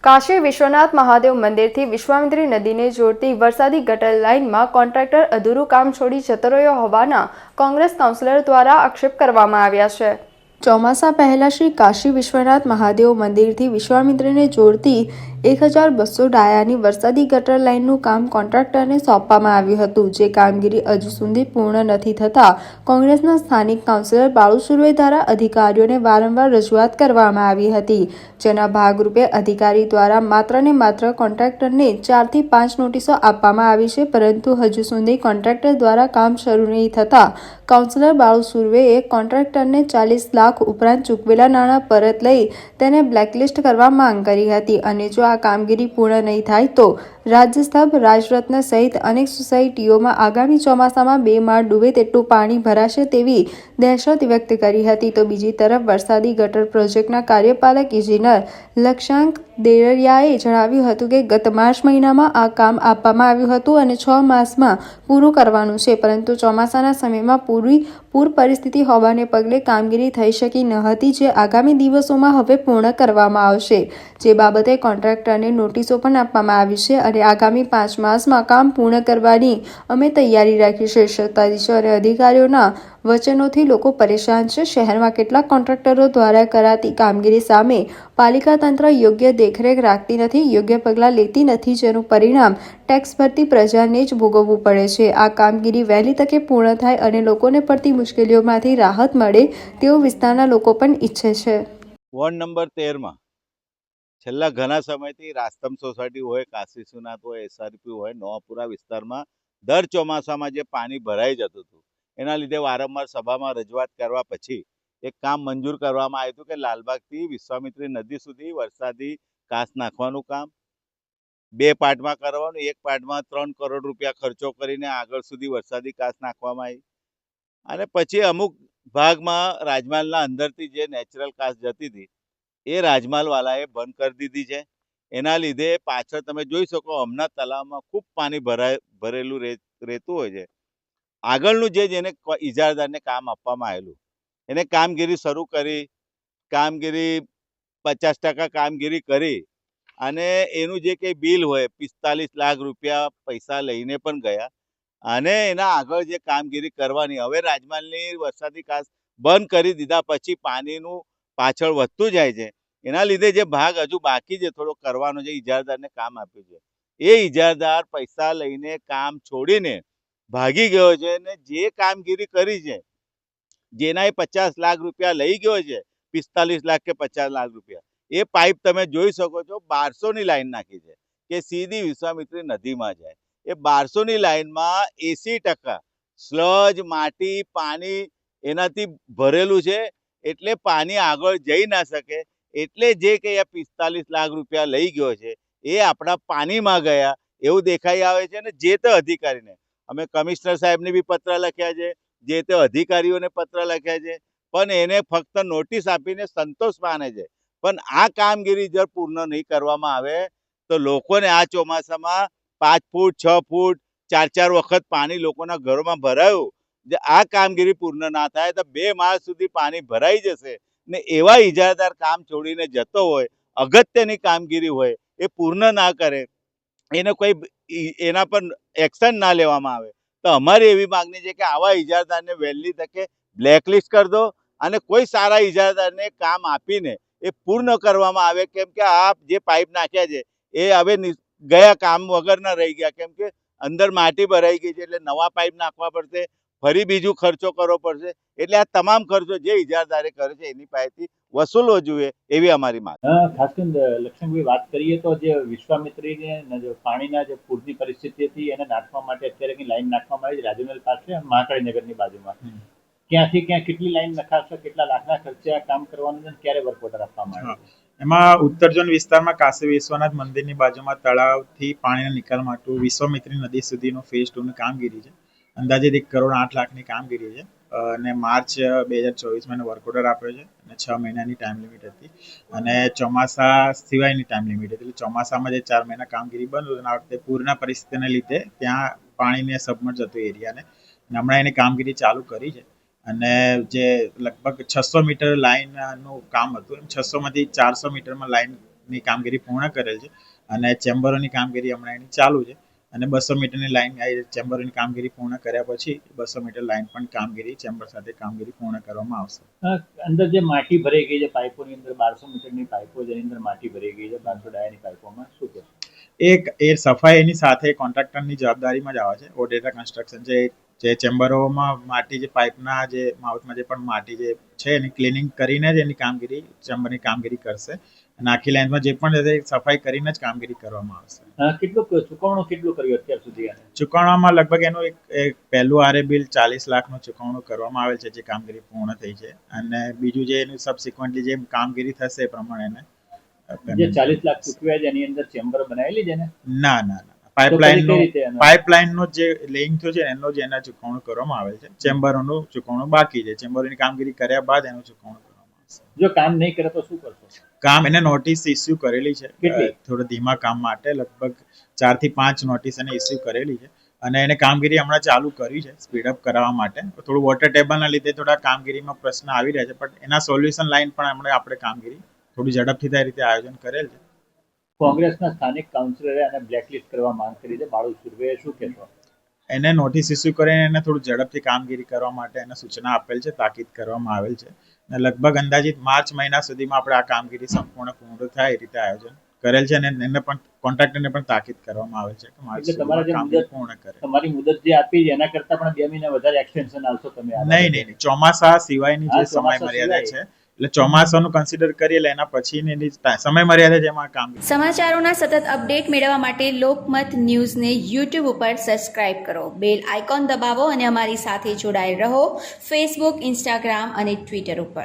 કાશી વિશ્વનાથ મહાદેવ મંદિરથી વિશ્વામિત્રી નદીને જોડતી વરસાદી ગટર લાઇનમાં કોન્ટ્રાક્ટર અધૂરું કામ છોડી જતો રહ્યો હોવાના કોંગ્રેસ કાઉન્સિલર દ્વારા આક્ષેપ કરવામાં આવ્યા છે। ચોમાસા પહેલા શ્રી કાશી વિશ્વનાથ મહાદેવ મંદિરથી વિશ્વામિત્રીને જોડતી 1200 ડાયાની વરસાદી ગટર લાઇનનું કામ કોન્ટ્રાક્ટરને સોંપવામાં આવ્યું હતું, જે કામગીરી હજુ સુધી પૂર્ણ નથી થતાં કોંગ્રેસના સ્થાનિક કાઉન્સિલર બાળુ સુર્વે દ્વારા અધિકારીઓને વારંવાર રજૂઆત કરવામાં આવી હતી, જેના ભાગરૂપે અધિકારી દ્વારા માત્ર ને માત્ર કોન્ટ્રાક્ટરને 4 થી 5 નોટિસો આપવામાં આવી છે, પરંતુ હજુ સુધી કોન્ટ્રાક્ટર દ્વારા કામ શરૂ નહીં થતાં કાઉન્સિલર બાળુ સુર્વેએ કોન્ટ્રાક્ટરને 40 લાખ ઉપરાંત ચૂકવેલા નાણાં પરત લઈ તેને બ્લેકલિસ્ટ કરવા માંગ કરી હતી અને જો આ કામગીરી પૂર્ણ નહીં થાય તો રાજ્યસ્તંભ, રાજરત્ન સહિત અનેક સોસાયટીઓમાં આગામી ચોમાસામાં 2 માળ ડૂબે તેટલું પાણી ભરાશે તેવી દહેશત વ્યક્ત કરી હતી। તો બીજી તરફ વરસાદી ગટર પ્રોજેક્ટના કાર્યપાલક ઇજનેર લક્ષાંક દેરડિયાએ જણાવ્યું હતું કે ગત માર્ચ મહિનામાં આ કામ આપવામાં આવ્યું હતું અને 6 માસમાં પૂરું કરવાનું છે, પરંતુ ચોમાસાના સમયમાં પૂર પરિસ્થિતિ હોવાને પગલે કામગીરી થઈ શકી ન હતી, જે આગામી દિવસોમાં હવે પૂર્ણ કરવામાં આવશે, જે બાબતે કોન્ટ્રાક્ટરને નોટિસો પણ આપવામાં આવી છે અને આગામી 5 માસમાં કામ પૂર્ણ કરવાની અમે તૈયારી રાખી છે। સત્તાધીશો અને અધિકારીઓના વચનોથી લોકો પરેશાન છે। શહેરમાં કેટલાક કોન્ટ્રાક્ટરો દ્વારા કરાતી કામગીરી સામે પાલિકા તંત્ર યોગ્ય દેખરેખ રાખતી નથી, યોગ્ય પગલાં લેતી નથી, જેનું પરિણામ ટેક્સ ભરતી પ્રજાને જ ભોગવવું પડે છે। આ કામગીરી વહેલી તકે પૂર્ણ થાય અને લોકોને પડતી મુશ્કેલીઓમાંથી રાહત મળે તેવું વિસ્તારના લોકો પણ ઈચ્છે છે। વોર્ડ નંબર 13 છેલ્લા ઘણા સમયથી રાસ્તમ સોસાયટી હોય, કાશી વિશ્વનાથ હોય, SRP હોય, નવાપુરા વિસ્તારમાં દર ચોમાસામાં જે પાણી ભરાઈ જતું હતું, એના લીધે વારંવાર સભામાં રજૂઆત કરવા પછી એક કામ મંજૂર કરવામાં આવ્યું હતું કે લાલબાગથી વિશ્વામિત્રી નદી સુધી વરસાદી કાંસ નાખવાનું કામ 2 પાર્ટમાં કરવાનું। એક પાર્ટમાં 3 કરોડ રૂપિયા ખર્ચો કરીને આગળ સુધી વરસાદી કાંસ નાખવામાં આવી અને પછી અમુક ભાગમાં રાજમહેલના અંદરથી જે નેચરલ કાંસ જતી હતી એ રાજમહેલવાળાએ બંધ કરી દીધી છે। એના લીધે પાછળ તમે જોઈ શકો હમણાં તલાવમાં ખૂબ પાણી ભરેલું રહેતું હોય છે। આગળનું જેને ઇજારદારને કામ આપવામાં આવેલું એને કામગીરી શરૂ કરી, કામગીરી 50% કામગીરી કરી અને એનું જે કંઈ બિલ હોય 45 લાખ રૂપિયા પૈસા લઈને પણ ગયા અને એના આગળ જે કામગીરી કરવાની હવે રાજમહેલની વરસાદી કાંસ બંધ કરી દીધા પછી પાણીનું પાછળ વધતું જાય છે। એના લીધે જે ભાગ હજુ બાકી છે થોડો કરવાનો છે, ઇજારદારને કામ આપ્યું છે, એ ઇજારદાર પૈસા લઈને કામ છોડીને ભાગી ગયો છે અને જે કામગીરી કરી છે જેના 50 લાખ રૂપિયા લઈ ગયો છે, 45 લાખ કે 50 લાખ રૂપિયા, એ પાઇપ તમે જોઈ શકો છો 1200ની લાઈન નાખી છે કે સીધી વિશ્વામિત્રી નદીમાં જાય। એ 1200ની લાઈનમાં 80% સ્લજ, માટી, પાણી એનાથી ભરેલું છે, એટલે પાણી આગળ જઈ ના શકે, એટલે જે કંઈ 45 લાખ રૂપિયા લઈ ગયો છે એ આપણા પાણીમાં ગયા એવું દેખાઈ આવે છે। અને જે તે અધિકારીને અમે કમિશનર સાહેબને બી પત્ર લખ્યા છે, જે તે અધિકારીઓને પત્ર લખ્યા છે, પણ એને ફક્ત નોટિસ આપીને સંતોષ માને છે, પણ આ કામગીરી જો પૂર્ણ નહીં કરવામાં આવે તો લોકોને આ ચોમાસામાં 5 ફૂટ 6 ફૂટ 4 વખત પાણી લોકોના ઘરોમાં ભરાયું, જે આ કામગીરી પૂર્ણ ના થાય તો 2 માસ સુધી પાણી ભરાઈ જશે ને એવા ઇજારદાર કામ છોડીને જતો હોય, અગત્યની કામગીરી હોય એ પૂર્ણ ના કરે, એને કોઈ એના પર એક્શન ના લેવામાં આવે તો અમારી એવી માગણી છે કે આવા ઇજારદારને વહેલી તકે બ્લેકલિસ્ટ કરી દો અને કોઈ સારા ઇજારદારને કામ આપીને એ પૂર્ણ કરવામાં આવે, કેમ કે આ જે પાઇપ નાખ્યા છે એ હવે ગયા કામ વગરના રહી ગયા, કેમ કે અંદર માટી ભરાઈ ગઈ છે, એટલે નવા પાઇપ નાખવા પડશે, ફરી બીજું ખર્ચો કરવો પડશે, એટલે આ તમામ ખર્ચો જે ઇજારદારે કરે છે એની પાસેથી વસૂલવો જોઈએ એવી અમારી માંગ। ખાસ કરીને લક્ષ્મણભાઈ વાત કરીએ તો જે વિશ્વામિત્રીને પાણીના જે પૂરની પરિસ્થિતિ હતી એને નાખવા માટે અત્યારે લાઈન નાખવામાં આવી છે રાજમહેલ પાસે મહાકાળી નગરની બાજુમાં, ક્યાંથી ક્યાં કેટલી લાઈન નખાશે, કેટલા લાખના ખર્ચે આ કામ કરવાનું છે, ક્યારે વર્ક ઓર્ડર આપવામાં આવે છે? એમાં ઉત્તર ઝોન વિસ્તારમાં કાશી વિશ્વનાથ મંદિરની બાજુમાં તળાવથી પાણીના નિકાલ માટે વિશ્વામિત્રી નદી સુધીનો ફેઝ 2 ની કામગીરી છે, અંદાજિત 1 કરોડ 8 લાખની કામગીરી છે અને માર્ચ 2024માં એનો વર્ક ઓર્ડર આપ્યો છે અને 6 મહિનાની ટાઈમ લિમિટ હતી અને ચોમાસા સિવાયની ટાઈમ લિમિટ હતી, એટલે ચોમાસામાં જે 4 મહિના કામગીરી બંધ હતું અને આ વખતે પૂરના પરિસ્થિતિને લીધે ત્યાં પાણીને સબમર્જ હતું એરિયાને અને હમણાં એની કામગીરી ચાલુ કરી છે અને જે લગભગ 600 મીટર લાઈનનું કામ હતું, 600માંથી 400 મીટરમાં લાઈન ની કામગીરી પૂર્ણ કરેલ છે અને ચેમ્બરોની કામગીરી હમણાં એની ચાલુ છે અને 200 મીટરની લાઈન ચેમ્બરોની કામગીરી પૂર્ણ કર્યા પછી 200 મીટર લાઈન પણ કામગીરી ચેમ્બર સાથે કામગીરી પૂર્ણ કરવામાં આવશે. અંદર જે માટી ભરાઈ ગઈ છે પાઇપોની અંદર 1200 મીટરની પાઇપો જેની અંદર માટી ભરાઈ ગઈ છે 1200 ડાયાની પાઇપોમાં, શું કહેશો? એ સફાઈ એની સાથે કોન્ટ્રાક્ટરની જવાબદારીમાં જ આવે છે. ઓડેટા કન્સ્ટ્રક્શન જે ચેમ્બરોમાં માટી જે પાઇપના જે માઉથમાં જે પણ માટી જે છે એની ક્લિનિંગ કરીને જ એની કામગીરી ચેમ્બરની કામગીરી કરશે અને આખી લાઈનમાં જે પણ છે સફાઈ કરીને જ કામગીરી કરવામાં આવશે. કેટલું ચૂકવણું કર્યું અત્યાર સુધી? ચૂકવણામાં લગભગ એનું એક પહેલું આરે બિલ 40 લાખનું ચૂકવણું કરવામાં આવેલ છે જે કામગીરી પૂર્ણ થઈ છે અને બીજું જે એનું સબસિક્વન્ટલી જે કામગીરી થશે એ પ્રમાણે જે 40 લાખ ચૂકવ્યા છે એની અંદર ચેમ્બર બનાવેલી છે ને? ના પાઇપલાઇનનું જે લેઇંગ થયું છે એનો જ એના ચૂકવણું કરવામાં આવેલ છે. ચેમ્બરોનું ચૂકવણું બાકી છે. ચેમ્બરોની કામગીરી કર્યા બાદ એનું ચૂકવણું કરવામાં આવશે. જો કામ નહીં કરે તો શું કરશો? કામ એને નોટિસ ઇસ્યુ કરેલી છે. કેટલી? થોડું ધીમા કામ માટે લગભગ 4 થી 5 નોટિસ એને ઇસ્યુ કરેલી છે અને એને કામગીરી હમણાં ચાલુ કરી છે સ્પીડઅપ કરાવવા માટે. થોડું વોટર ટેબલના લીધે થોડા કામગીરીમાં પ્રશ્ન આવી રહ્યા છે પણ એના સોલ્યુશન લાઈન પણ હમણાં આપણે કામગીરી થોડી ઝડપથી થાય રીતે આયોજન કરેલ છે. કોંગ્રેસના સ્થાનિક કાઉન્સિલરે આને બ્લેકલિસ્ટ કરવા માંગ કરી છે. બાળુ સુરવેએ શું કહેશો? એને નોટિસ ઇસ્યુ કરીને એને થોડું ઝડપથી કામગીરી કરવા માટે એને સૂચના આપેલ છે, તાકીદ કરવામાં આવેલ છે અને લગભગ અંદાજિત માર્ચ મહિના સુધીમાં આપણે આ કામગીરી સંપૂર્ણ પૂર્ણ થાય એ રીતે આયોજન કરેલ છે અને એને પણ કોન્ટ્રાક્ટરને પણ તાકીદ કરવામાં આવે છે કે માર્ચ સુધીમાં કામગીરી પૂર્ણ કરે. તમારી મુદત જે આપી છે એના કરતાં પણ 2 મહિના વધારે એક્સટેન્શન આવશો તમે? નહીં, ચોમાસા સિવાયની જે સમય મર્યાદા છે એટલે ચોમાસાનું કન્સિડર કરીએ એટલે એના પછીની સમય મર્યાદા જેમાં કામ. સમાચારોના સતત અપડેટ મેળવવા માટે લોકમત ન્યૂઝને યુટ્યુબ ઉપર સબસ્ક્રાઇબ કરો, બેલ આઇકોન દબાવો અને અમારી સાથે જોડાયેલ રહો ફેસબુક, ઇન્સ્ટાગ્રામ અને ટ્વિટર ઉપર.